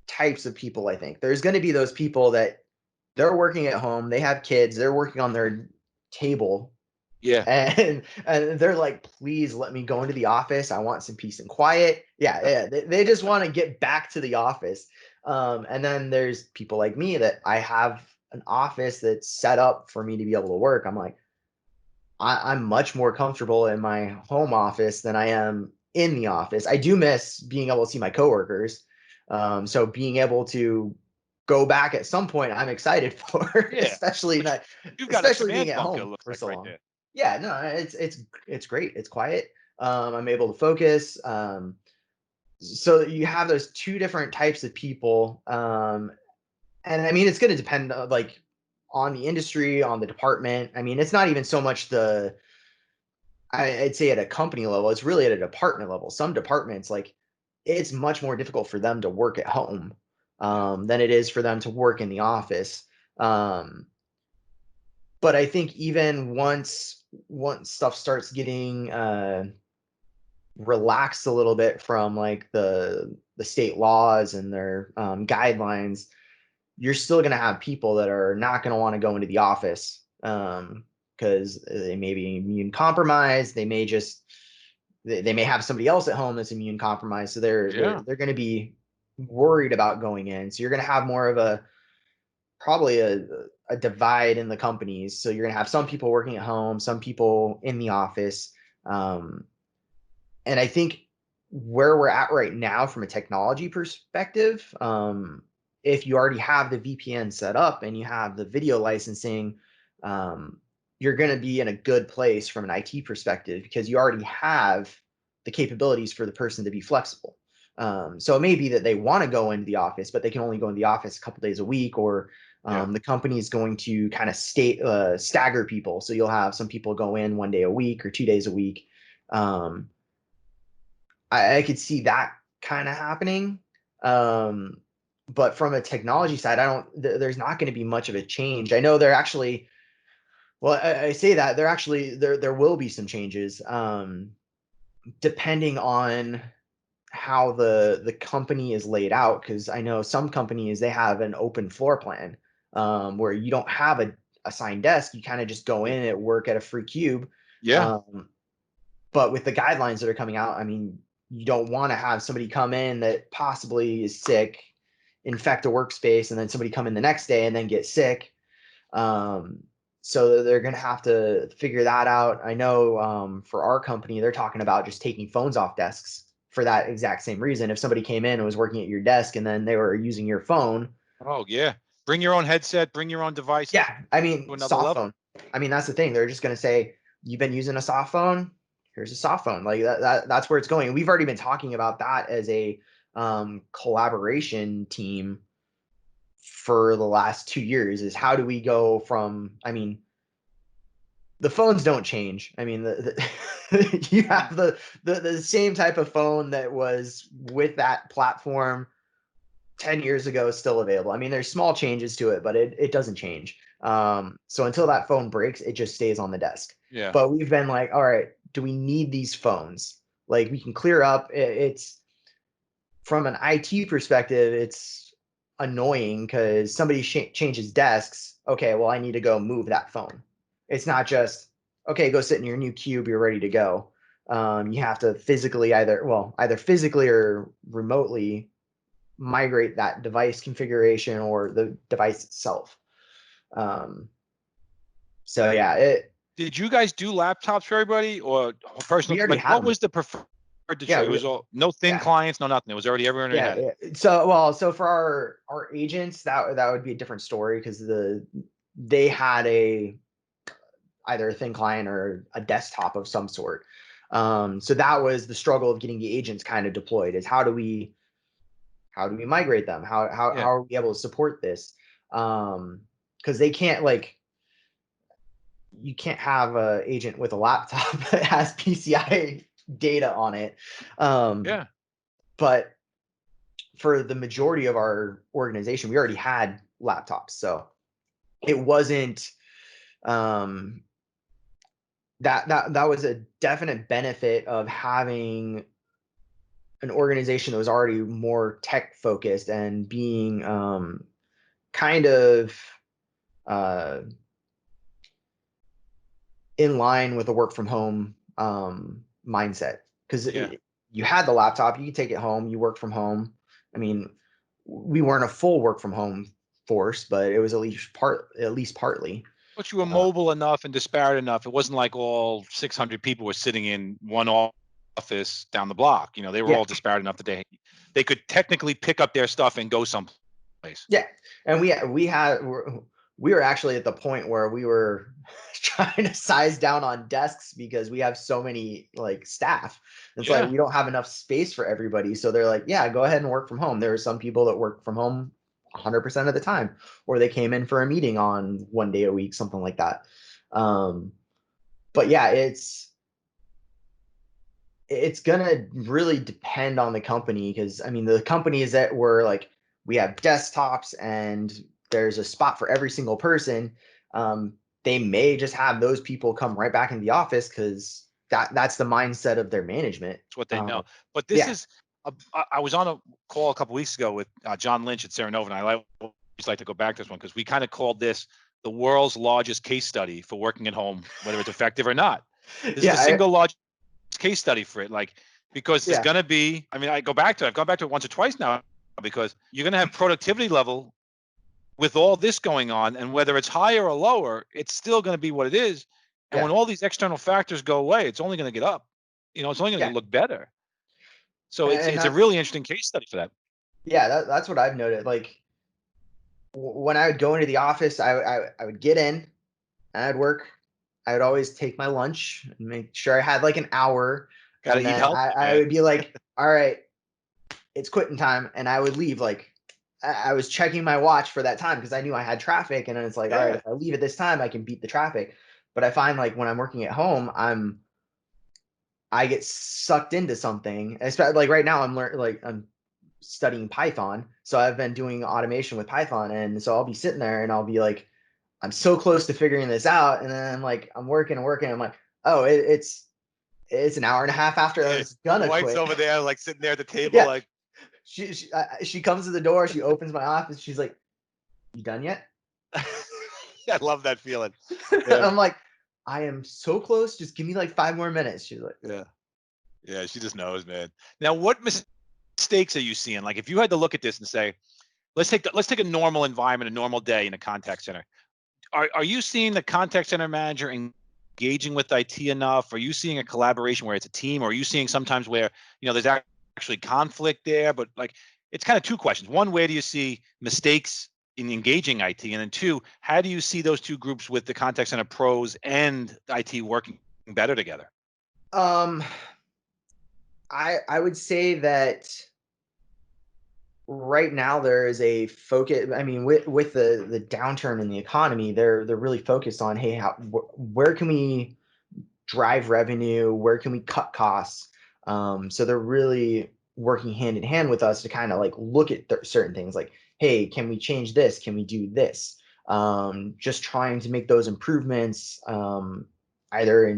types of people. I think there's going to be those people that they're working at home, they have kids, they're working on their table, Yeah. and they're like, please let me go into the office, I want some peace and quiet. Yeah, they just want to get back to the office. And then there's people like me that I have an office that's set up for me to be able to work. I'm like, I'm much more comfortable in my home office than I am in the office. I do miss being able to see my coworkers. So being able to go back at some point, I'm excited for, Yeah. But you've got a especially being command at bunker, it home looks for like, so right long. there. Yeah, no, it's great. It's quiet. I'm able to focus. So you have those two different types of people. And I mean, it's going to depend like on the industry, on the department. I mean, it's not even so much I'd say at a company level, it's really at a department level. Some departments, like, it's much more difficult for them to work at home Yeah. than it is for them to work in the office. Um, but I think even once stuff starts getting relaxed a little bit from like the state laws and their guidelines, you're still going to have people that are not going to want to go into the office because they may be immune compromised. They may just they may have somebody else at home that's immune compromised, so Yeah. they're going to be worried about going in. So you're going to have more of a probably a divide in the companies. So you're going to have some people working at home, some people in the office. Um, and I think where we're at right now from a technology perspective, if you already have the VPN set up and you have the video licensing, you're going to be in a good place from an IT perspective because you already have the capabilities for the person to be flexible. So it may be that they want to go into the office, but they can only go in the office a couple days a week, or Yeah. the company is going to kind of stagger people. So you'll have some people go in 1 day a week or 2 days a week. Um, I could see that kind of happening. Um, but from a technology side, I don't. There's not going to be much of a change. I know they're actually. Well, I say that they're actually there will be some changes, depending on how the company is laid out. Because I know some companies they have an open floor plan, where you don't have a assigned desk. You kind of just go in and work at a free cube. Yeah. Um, but with the guidelines that are coming out, I mean, you don't want to have somebody come in that possibly is sick, infect a workspace, and then somebody come in the next day and then get sick. Um, so they're going to have to figure that out. I know for our company, they're talking about just taking phones off desks for that exact same reason. If somebody came in and was working at your desk and then they were using your phone, Oh, yeah. Bring your own headset, bring your own device to yeah, I mean, another soft level. phone. I mean, that's the thing. They're just going to say, you've been using a soft phone. Here's a soft phone. Like that's where it's going. We've already been talking about that as a collaboration team for the last 2 years. Is how do we go from? I mean, the phones don't change. I mean, you Mm. have the same type of phone that was with that platform 10 years ago is still available. I mean, there's small changes to it, but it doesn't change. So until that phone breaks, it just stays on the desk. Yeah. But we've been like, all right, do we need these phones? Like we can clear up. It's from an IT perspective, it's annoying because somebody changes desks. Okay, well, I need to go move that phone. It's not just, okay, go sit in your new cube, you're ready to go. You have to physically either physically or remotely migrate that device configuration or the device itself. Um, so yeah, Did you guys do laptops for everybody or personal? we already Like, had what them. was the preferred Yeah, choice? It was all no thin yeah, clients, no nothing. It was already everyone already yeah, had it. yeah. So for our agents, that would be a different story because they had either a thin client or a desktop of some sort. So that was the struggle of getting the agents kind of deployed. Is how do we migrate them? How Yeah. are we able to support this? Because they can't like you can't have a agent with a laptop that has PCI data on it. Um, Yeah. but for the majority of our organization, we already had laptops, so it wasn't um, that was a definite benefit of having an organization that was already more tech focused and being kind of uh, in line with a work from home mindset, because Yeah. you had the laptop, you could take it home, you work from home. I mean, we weren't a full work from home force, but it was at least partly. But you were Uh, mobile enough and disparate enough. It wasn't like all 600 people were sitting in one office down the block. They were yeah, all disparate enough that they could technically pick up their stuff and go someplace. yeah, and we were actually at the point where we were trying to size down on desks because we have so many like staff. It's like Yeah. we don't have enough space for everybody. So they're like, yeah, go ahead and work from home. There were some people that work from home 100% of the time, or they came in for a meeting on one day a week, something like that. Um, but yeah, it's gonna really depend on the company, because I mean the companies that were like, we have desktops and there's a spot for every single person, um, they may just have those people come right back into the office because that's the mindset of their management. It's what they know. But this Yeah, is, I was on a call a couple weeks ago with John Lynch at Sarah Nova, and always like to go back to this one because we kind of called this the world's largest case study for working at home, whether it's effective or not. This is yeah, the single largest case study for it. Like, because there's yeah, going to be, I mean, I've gone back to it once or twice now, because you're going to have productivity level with all this going on, and whether it's higher or lower, it's still going to be what it is. And yeah, when all these external factors go away, it's only going to get up. It's only going yeah, to look better. So it's and it's a that's really interesting case study for that. yeah, that's what I've noted. Like when I would go into the office, I would get in and I'd work. I would always take my lunch and make sure I had like an hour. Got to And eat then healthy, I man. would be like, all right, it's quitting time. And I would leave. Like, I was checking my watch for that time because I knew I had traffic. And then it's like, all right, Yeah, if I leave at this time, I can beat the traffic. But I find like when I'm working at home, I get sucked into something. Especially like right now, I'm studying Python. So I've been doing automation with Python. And so I'll be sitting there and I'll be like, I'm so close to figuring this out. And then I'm like, I'm working and working. I'm like, oh, it's an hour and a half after I yeah. was Your gonna wife's quit. over there, like sitting there at the table, Yeah. like, She comes to the door, she opens my office, she's like, "You done yet?" I love that feeling. Yeah, I'm like, "I am so close, just give me like 5 more minutes." She's like, yeah, yeah. She just knows, man. Now, what mistakes are you seeing? Like, if you had to look at this and say, let's take a normal environment, a normal day in a contact center. Are you seeing the contact center manager engaging with IT enough? Are you seeing a collaboration where it's a team, or are you seeing sometimes where there's actually conflict there? But like, it's kind of two questions. One, where do you see mistakes in engaging IT, and then two, how do you see those two groups with the contact center pros and IT working better together? um, I would say that right now there is a focus. I mean, with the downturn in the economy, they're really focused on, hey, where can we drive revenue? Where can we cut costs? So they're really working hand in hand with us to kind of like look at certain things like, hey, can we change this? Can we do this? Just trying to make those improvements, either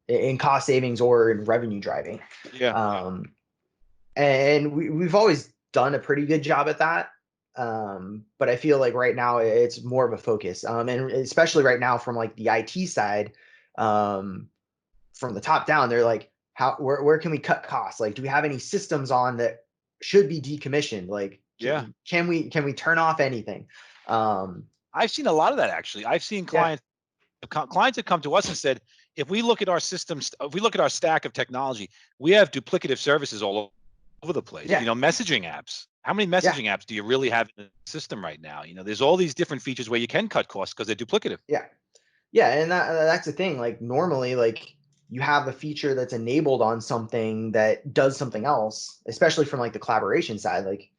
in cost savings or in revenue driving. Yeah, Um, and we've always done a pretty good job at that. But I feel like right now it's more of a focus, and especially right now from like the IT side, um, from the top down, they're like, where can we cut costs? Like, do we have any systems on that should be decommissioned? Like, yeah. can we turn off anything? Um, I've seen a lot of that actually. I've seen yeah, clients have come to us and said, if we look at our systems, if we look at our stack of technology, we have duplicative services all over the place. yeah, Messaging apps. How many yeah, messaging apps do you really have in the system right now? There's all these different features where you can cut costs because they're duplicative. yeah, yeah. And that's the thing. Like normally, like you have a feature that's enabled on something that does something else, especially from like the collaboration side, like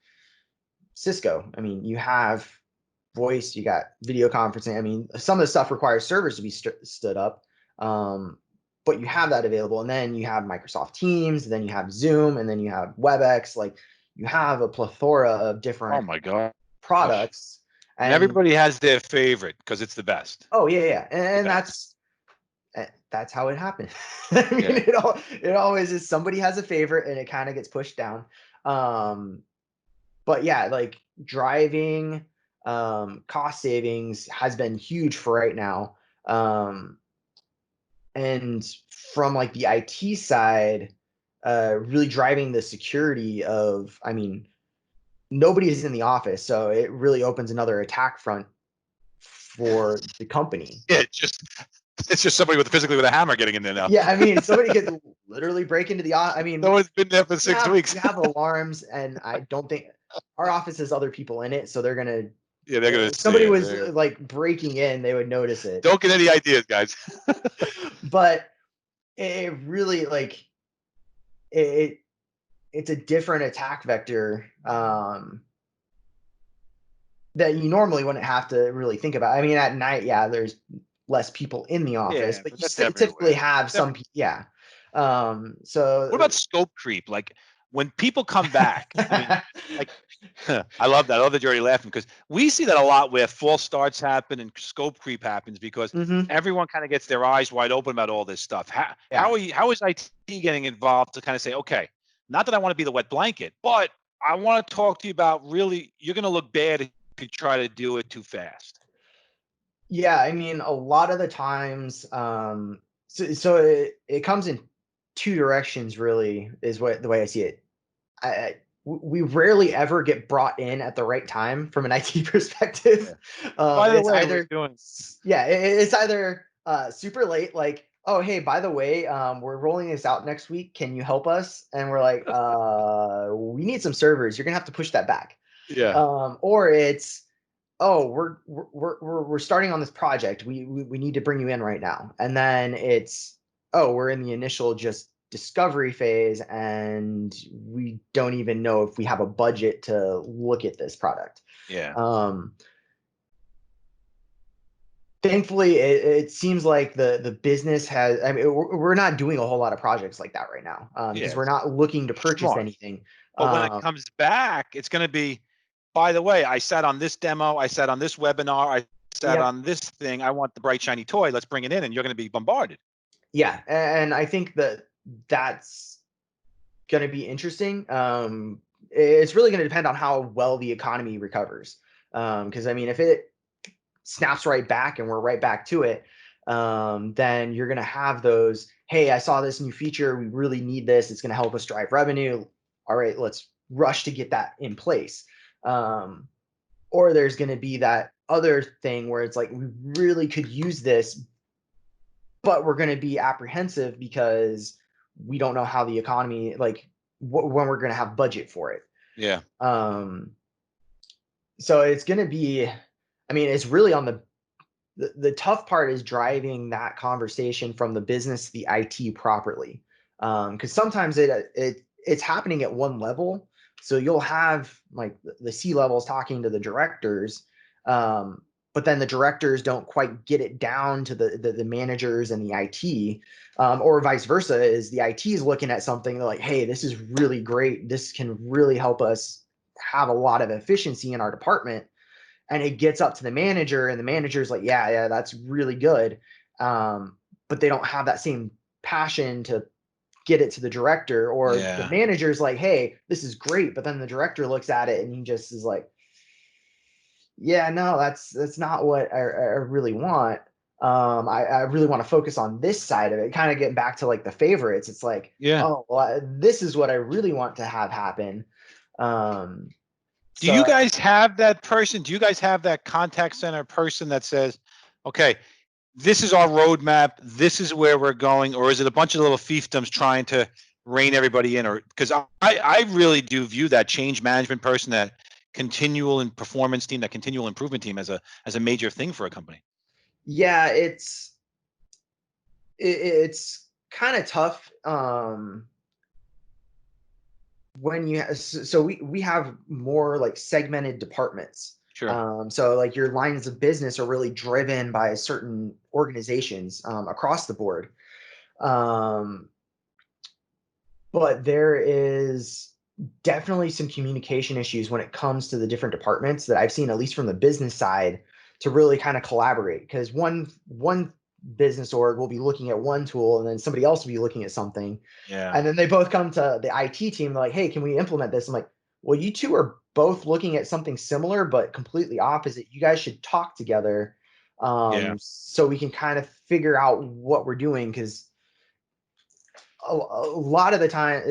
Cisco. I mean, you have voice, you got video conferencing. I mean, some of the stuff requires servers to be stood up, but you have that available. And then you have Microsoft Teams, and then you have Zoom, and then you have WebEx. Like, you have a plethora of Oh different my gosh. products. And And everybody has their favorite because it's the best. oh yeah, The and best. that's how it happened. I mean, Yeah. it always is. Somebody has a favorite, and it kind of gets pushed down. But yeah, like driving cost savings has been huge for right now. And from like the IT side, really driving the security of, I mean, nobody is in the office, so it really opens another attack front for the company. Yeah, it's just somebody physically with a hammer getting in there now. Yeah, I mean, somebody could literally break into the office. I mean, No one's been there for 6 weeks. we have alarms, and I don't think our office has other people in it, so they're gonna. Yeah, they're gonna If see somebody it. was like breaking in, they would notice it. Don't get any ideas, guys. But it really like it. It's a different attack vector that you normally wouldn't have to really think about. I mean, at night, yeah, there's less people in the office, Yeah, but but you that's typically everywhere. have That's some. Yeah. So What about scope creep? Like when people come back, I mean, like I love that. I love that you're already laughing because we see that a lot where false starts happen and scope creep happens because Mhm. everyone kind of gets their eyes wide open about all this stuff. Yeah. How is IT getting involved to kind of say, okay, not that I want to be the wet blanket, but I want to talk to you about really you're going to look bad if you try to do it too fast. Yeah, I mean, a lot of the times, so it comes in two directions, really, is what the way I see it. We rarely ever get brought in at the right time from an IT perspective. Yeah. By the It's way, we're either, doing yeah, it's either super late, like, oh, hey, by the way, we're rolling this out next week. Can you help us? And we're like, we need some servers. You're gonna have to push that back. yeah. Or it's, oh, we're starting on this project. We need to bring you in right now. And then it's, oh, we're in the initial just discovery phase, and we don't even know if we have a budget to look at this product. Yeah. Um, Thankfully, it seems like the business has. I mean, we're not doing a whole lot of projects like that right now, because Yeah. we're not looking to purchase Smart. anything. But when it comes back, it's going to be, by the way, I sat on this demo, I sat on this webinar, I sat Yep. on this thing. I want the bright shiny toy. Let's bring it in, and you're going to be bombarded. Yeah, and I think that that's gonna be interesting. It's really gonna depend on how well the economy recovers. Because I mean, if it snaps right back and we're right back to it, then you're gonna have those. Hey, I saw this new feature. We really need this. It's gonna help us drive revenue. All right, let's rush to get that in place. Um, or there's gonna be that other thing where it's like we really could use this, but we're gonna be apprehensive because we don't know how the economy, like, when we're going to have budget for it. Yeah. Um, so it's going to be, I mean, it's really on the tough part is driving that conversation from the business to the IT properly. Because sometimes it's happening at one level. So you'll have like the C levels talking to the directors, but then the directors don't quite get it down to the managers and the IT, or vice versa. Is the IT is looking at something, they're like, hey, this is really great. This can really help us have a lot of efficiency in our department, and it gets up to the manager, and the manager's like, yeah, that's really good. But they don't have that same passion to get it to the director, or the Yeah. manager's like, hey, this is great. But then the director looks at it and he just is like, yeah, no, that's not what I really want. I really want to focus on this side of it, kind of getting back to like the favorites. It's like, Yeah. oh, well, this is what I really want to have happen. Um, Do so you guys have that person? Do you guys have that contact center person that says, okay, this is our roadmap, this is where we're going, or is it a bunch of little fiefdoms trying to rein everybody in? Or because I really do view that change management person, that continual and performance team, that continual improvement team as a major thing for a company. yeah, it's kind of tough, when you so we have more like segmented departments. Sure. So like your lines of business are really driven by certain organizations across the board. Um, but there is definitely some communication issues when it comes to the different departments that I've seen, at least from the business side, to really kind of collaborate. Because one business org will be looking at one tool, and then somebody else will be looking at something, Yeah. and then they both come to the IT team. They're like, "Hey, can we implement this?" I'm like, "Well, you two are both looking at something similar but completely opposite. You guys should talk together, Yeah. so we can kind of figure out what we're doing." Because a lot of the time,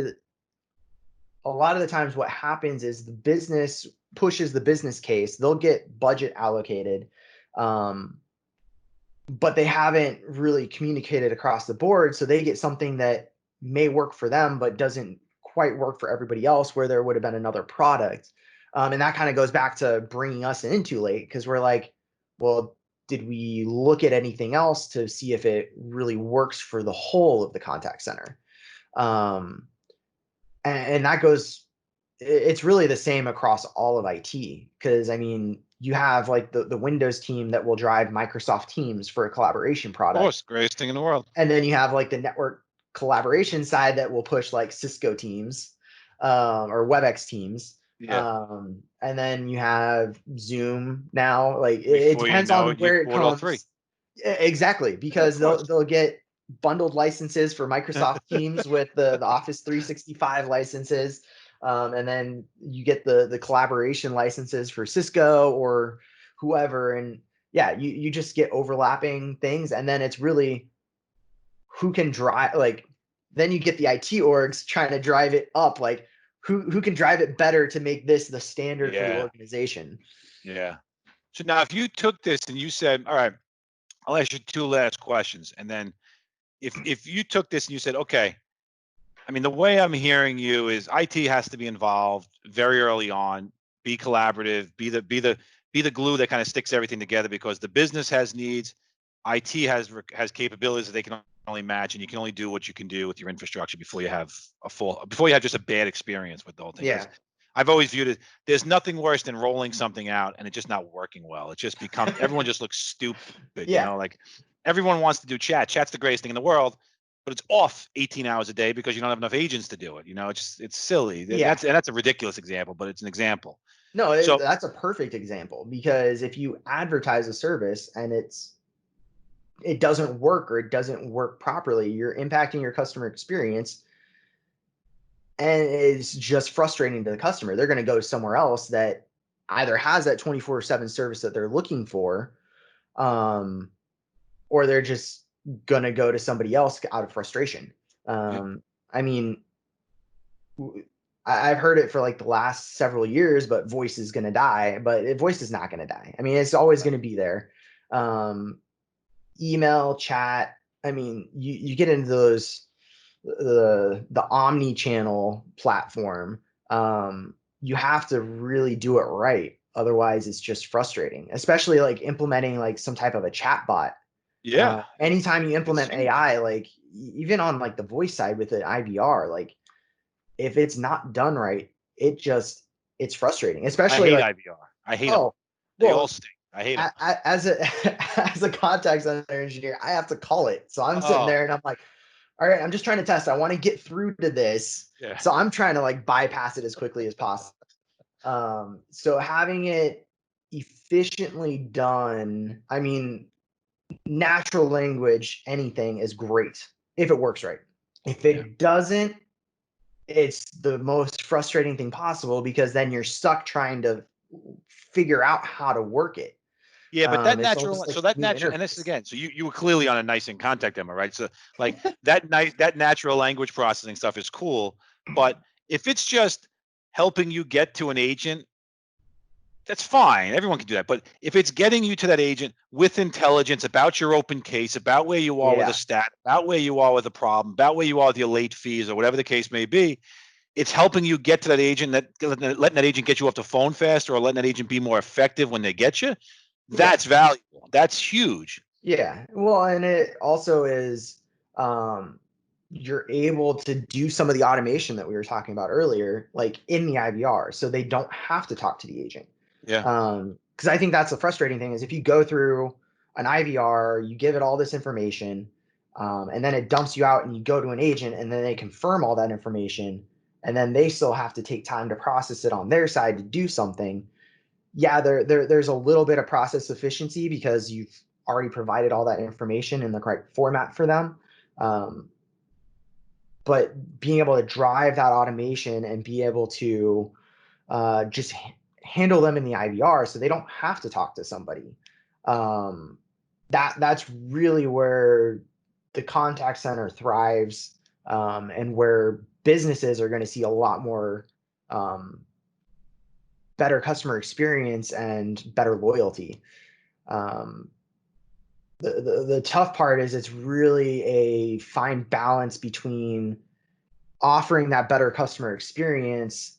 what happens is the business pushes the business case. They'll get budget allocated, um, but they haven't really communicated across the board, so they get something that may work for them but doesn't quite work for everybody else, where there would have been another product. And that kind of goes back to bringing us in too late, because we're like, well, did we look at anything else to see if it really works for the whole of the contact center? um, and that goes, it's really the same across all of IT, because I mean, you have like the Windows team that will drive Microsoft Teams for a collaboration Of product, course, greatest thing in the world. and then you have like the network collaboration side that will push like Cisco Teams, or WebEx Teams. Yeah. And then you have Zoom now. Like it Before you depends know on it, you where it bought all three. comes. Exactly, Yeah, of because course. they'll get bundled licenses for Microsoft Teams with the Office 365 licenses, and then you get the collaboration licenses for Cisco or whoever, and yeah, you just get overlapping things, and then it's really who can drive, like, then you get the IT orgs trying to drive it up, like who can drive it better to make this the standard for the Yeah. organization. Yeah. So now, if you took this and you said, "All right, I'll ask you two last questions," and then if you took this and you said, "Okay," I mean, the way I'm hearing you is IT has to be involved very early on, be collaborative, be the glue that kind of sticks everything together, because the business has needs, IT has capabilities that they can only match, and you can only do what you can do with your infrastructure before you have just a bad experience with the whole thing. Because Yeah, I've always viewed it, there's nothing worse than rolling something out and it just not working well. It just becomes, everyone just looks stupid, yeah, like everyone wants to do chat. Chat's the greatest thing in the world, but it's off 18 hours a day because you don't have enough agents to do it. It's silly. yeah. That's a ridiculous example, but it's an example. No, So that's a perfect example, because if you advertise a service and it doesn't work, or it doesn't work properly, you're impacting your customer experience, and it's just frustrating to the customer. They're going to go somewhere else that either has that 24/7 service that they're looking for, um, or they're just going to go to somebody else out of frustration. yeah, I mean, I've heard it for like the last several years, but voice is going to die. But voice is not going to die. I mean, it's always going to be there. Um, Email, chat. I mean, you get into those, the omni channel platform. You have to really do it right. Otherwise, it's just frustrating, especially like implementing like some type of a chat bot. yeah, Anytime you it's implement huge. AI, like even on like the voice side with the IVR, like if it's not done right, it's frustrating, I especially hate like, IVR. I hate them. oh, They all well, stink. I hate them. as a as a contact center engineer, I have to call it. So I'm sitting Oh, there and I'm like, all right, I'm just trying to test. I want to get through to this. yeah, So I'm trying to like bypass it as quickly as possible. So having it efficiently done, I mean, natural language, anything is great if it works right. If yeah, it doesn't, it's the most frustrating thing possible, because then you're stuck trying to figure out how to work it. yeah. But that It's natural, almost like so a that new natural, and this is interface. again, so you were clearly on a nice in contact demo, right? So like that natural language processing stuff is cool, but if it's just helping you get to an agent, that's fine. Everyone can do that. But if it's getting you to that agent with intelligence about your open case, about where you are with a Yeah, stat, about where you are with a problem, about where you are with your late fees or whatever the case may be, it's helping you get to that agent, that letting that agent get you off the phone faster, or letting that agent be more effective when they get you. yeah, That's valuable. That's huge. yeah. Well, and it also is, um, you're able to do some of the automation that we were talking about earlier, like in the IVR, so they don't have to talk to the agent. Yeah. Because because I think that's the frustrating thing is if you go through an IVR, you give it all this information, and then it dumps you out and you go to an agent and then they confirm all that information and then they still have to take time to process it on their side to do something. Yeah, there's a little bit of process efficiency because you've already provided all that information in the correct format for them. But being able to drive that automation and be able to just handle them in the IVR so they don't have to talk to somebody. That's really where the contact center thrives, and where businesses are going to see a lot more better customer experience and better loyalty. Um, the tough part is it's really a fine balance between offering that better customer experience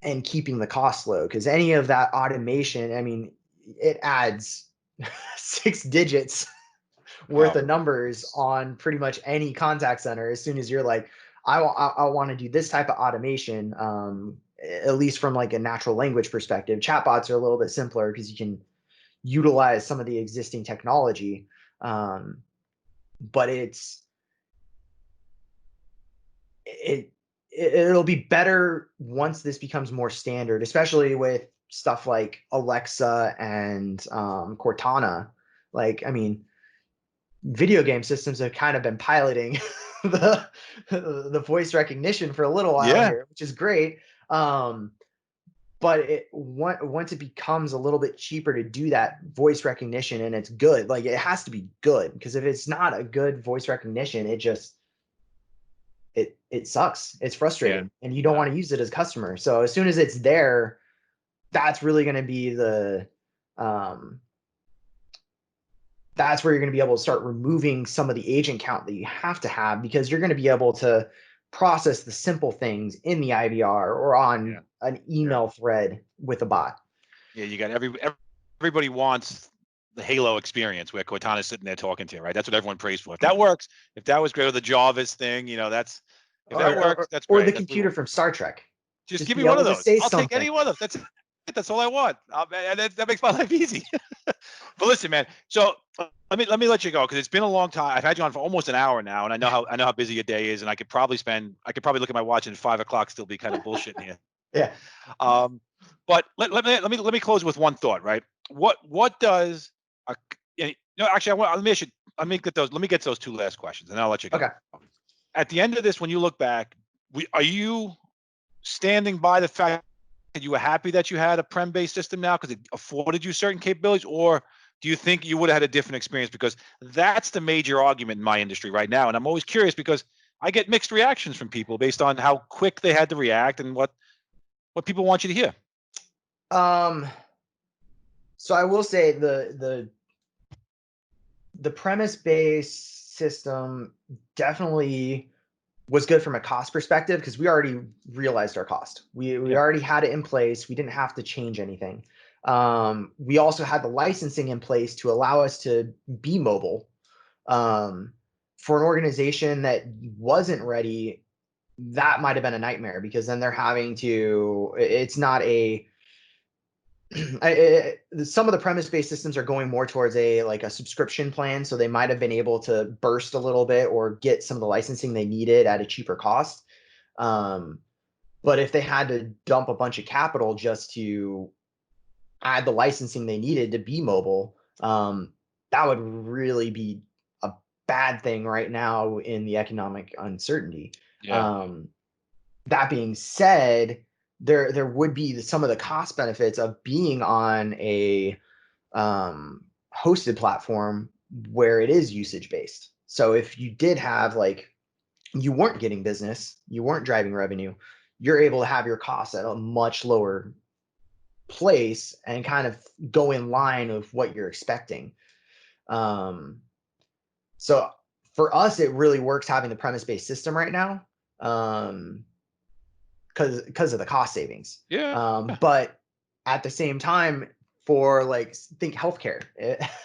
and keeping the cost low, because any of that automation, I mean, it adds 6 digits worth Oh, of numbers on pretty much any contact center as soon as you're like, I want to do this type of automation, at least from like a natural language perspective. Chatbots are a little bit simpler because you can utilize some of the existing technology, but it it'll be better once this becomes more standard, especially with stuff like Alexa and Cortana. Like, I mean, video game systems have kind of been piloting the the voice recognition for a little while yeah, here, which is great. Um, but once it becomes a little bit cheaper to do that voice recognition and it's good, like it has to be good, because if it's not a good voice recognition, it sucks. It's yeah. frustrating, and you don't want to use it as a customer. So as soon as it's there, that's really going to be um, that's where you're going to be able to start removing some of the agent count that you have to have, because you're going to be able to process the simple things in the IVR or Yeah. on an Yeah. email thread with a bot. Yeah, you got everybody wants the Halo experience where Cortana's sitting there talking to you, right? That's what everyone prays for. If that works, if that was great, or the Jarvis thing, that's if that works, that's Or the great. That's what we computer want. from Star Trek. Just Just give be me one able of to those. say I'll take something. any one of them. That's it. That's all I want. And that makes my life easy. But listen, man. So let me let you go because it's been a long time. I've had you on for almost an hour now, and I know how busy your day is, and I could probably look at my watch and 5 o'clock still be kind of bullshitting here. Yeah. Um, but let me close with one thought, right? What does a no, actually, let me get those two last questions, and I'll let you go. Okay. At the end of this, when you look back, are you standing by the fact that you were happy that you had a prem-based system now because it afforded you certain capabilities, or do you think you would have had a different experience? Because that's the major argument in my industry right now, and I'm always curious because I get mixed reactions from people based on how quick they had to react and what people want you to hear. Um, so I will say the premise based system definitely was good from a cost perspective because we already realized our cost. We Yeah. already had it in place. We didn't have to change anything. We also had the licensing in place to allow us to be mobile. Um, for an organization that wasn't ready, that might have been a nightmare, because then they're having to. It's not a some of the premise-based systems are going more towards a subscription plan, so they might have been able to burst a little bit or get some of the licensing they needed at a cheaper cost. Um, but if they had to dump a bunch of capital just to add the licensing they needed to be mobile, that would really be a bad thing right now in the economic uncertainty. Yeah. Um, that being said, there would be some of the cost benefits of being on a hosted platform where it is usage based. So if you did have, like, you weren't getting business, you weren't driving revenue, you're able to have your costs at a much lower place and kind of go in line with what you're expecting. Um, so for us, it really works having the premise based system right now. Because of the cost savings. Yeah. But at the same time, for like think healthcare,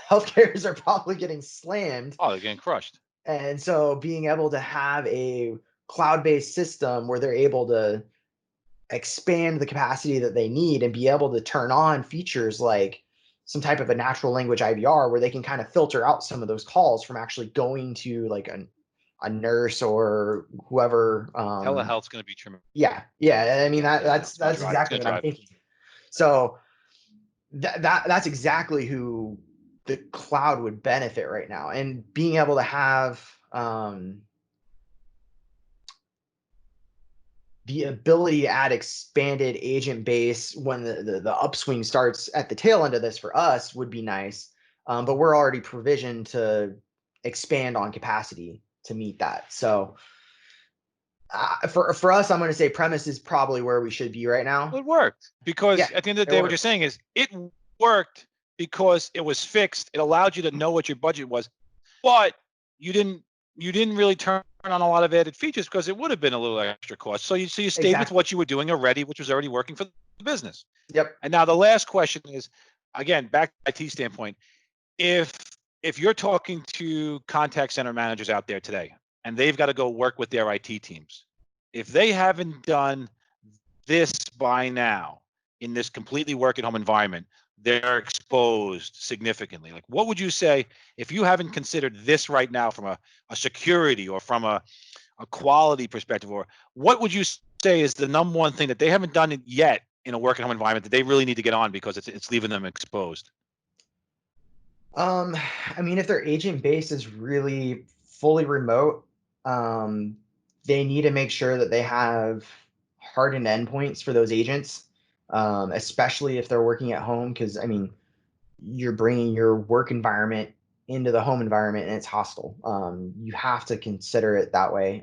healthcares are probably getting slammed, Oh, they're getting crushed. and so being able to have a cloud-based system where they're able to expand the capacity that they need and be able to turn on features like some type of a natural language IVR where they can kind of filter out some of those calls from actually going to like a nurse or whoever. Telehealth's going to be tremendous. Yeah. I mean, that's exactly what I'm drive. thinking. So that's exactly who the cloud would benefit right now, and being able to have the ability to add expanded agent base when the upswing starts at the tail end of this for us would be nice. But we're already provisioned to expand on capacity to meet that. So for us, I'm going to say premise is probably where we should be right now. It worked because at the end of the day, what you're worked. saying is it worked because it was fixed. It allowed you to know what your budget was, but you didn't really turn on a lot of added features because it would have been a little extra cost. So you stayed with what you were doing already, which was already working for the business. Yep. And now the last question is, again, back to IT standpoint, if you're talking to contact center managers out there today and they've got to go work with their IT teams, if they haven't done this by now in this completely work at home environment, they're exposed significantly. Like, what would you say if you haven't considered this right now from a security or from a quality perspective, or what would you say is the number one thing that they haven't done it yet in a work at home environment that they really need to get on because it's leaving them exposed? I mean, if their agent base is really fully remote, they need to make sure that they have hardened endpoints for those agents, especially if they're working at home. Because I mean, you're bringing your work environment into the home environment and it's hostile. You have to consider it that way.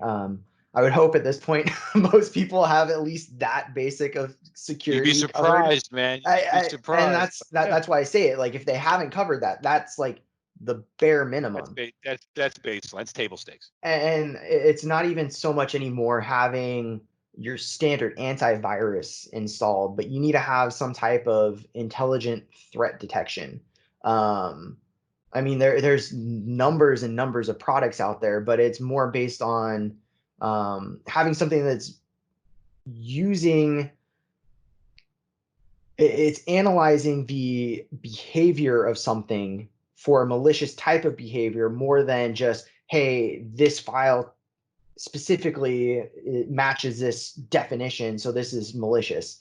I would hope at this point most people have at least that basic of security. You'd be surprised, man. You'd be surprised. And that's why I say it. Like if they haven't covered that, that's like the bare minimum. That's baseline. That's table stakes. And it's not even so much anymore having your standard antivirus installed, but you need to have some type of intelligent threat detection. I mean, there's numbers and numbers of products out there, but it's more based on having something that's it's analyzing the behavior of something for a malicious type of behavior more than just, hey, this file specifically it matches this definition, so this is malicious.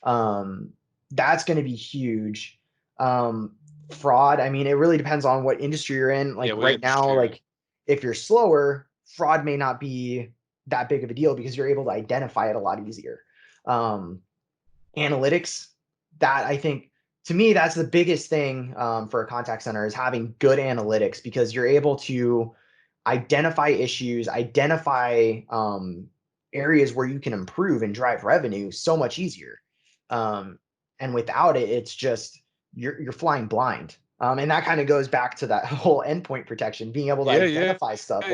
That's going to be huge. Fraud, I mean, it really depends on what industry you're in. Like right now, like if you're slower, fraud may not be that big of a deal because you're able to identify it a lot easier. Analytics, that I think to me that's the biggest thing for a contact center is having good analytics, because you're able to identify issues, identify areas where you can improve and drive revenue so much easier. And without it, it's just you're flying blind. And that kind of goes back to that whole endpoint protection, being able to identify stuff.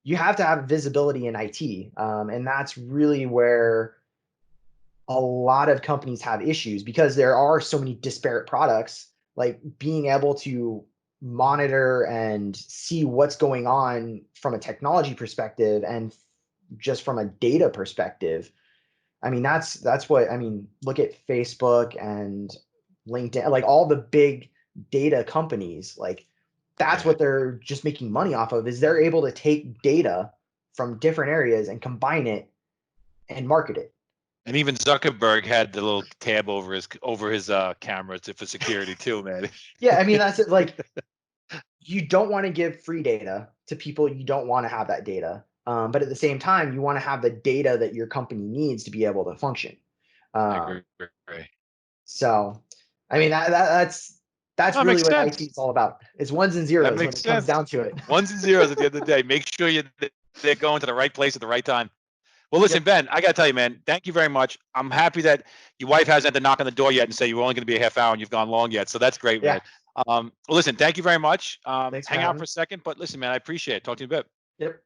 You have to have visibility in IT, and that's really where a lot of companies have issues because there are so many disparate products. Like being able to monitor and see what's going on from a technology perspective and just from a data perspective. I mean, that's what I mean. Look at Facebook and LinkedIn, like all the big data companies, like that's what they're just making money off of, is they're able to take data from different areas and combine it and market it. And even Zuckerberg had the little tab over his cameras for security too, man. Yeah, I mean that's it. Like you don't want to give free data to people. You don't want to have that data, but at the same time, you want to have the data that your company needs to be able to function. I agree. So, I mean that's really what IT is all about. It's ones and zeros when it comes down to it. Ones and zeros at the end of the day. Make sure they're going to the right place at the right time. Well, listen, Ben, I got to tell you, man, thank you very much. I'm happy that your wife hasn't had to knock on the door yet and say you're only going to be a half hour and you've gone long yet. So that's great, man. Well, listen, thank you very much. Hang out for a second. But listen, man, I appreciate it. Talk to you in a bit. Yep.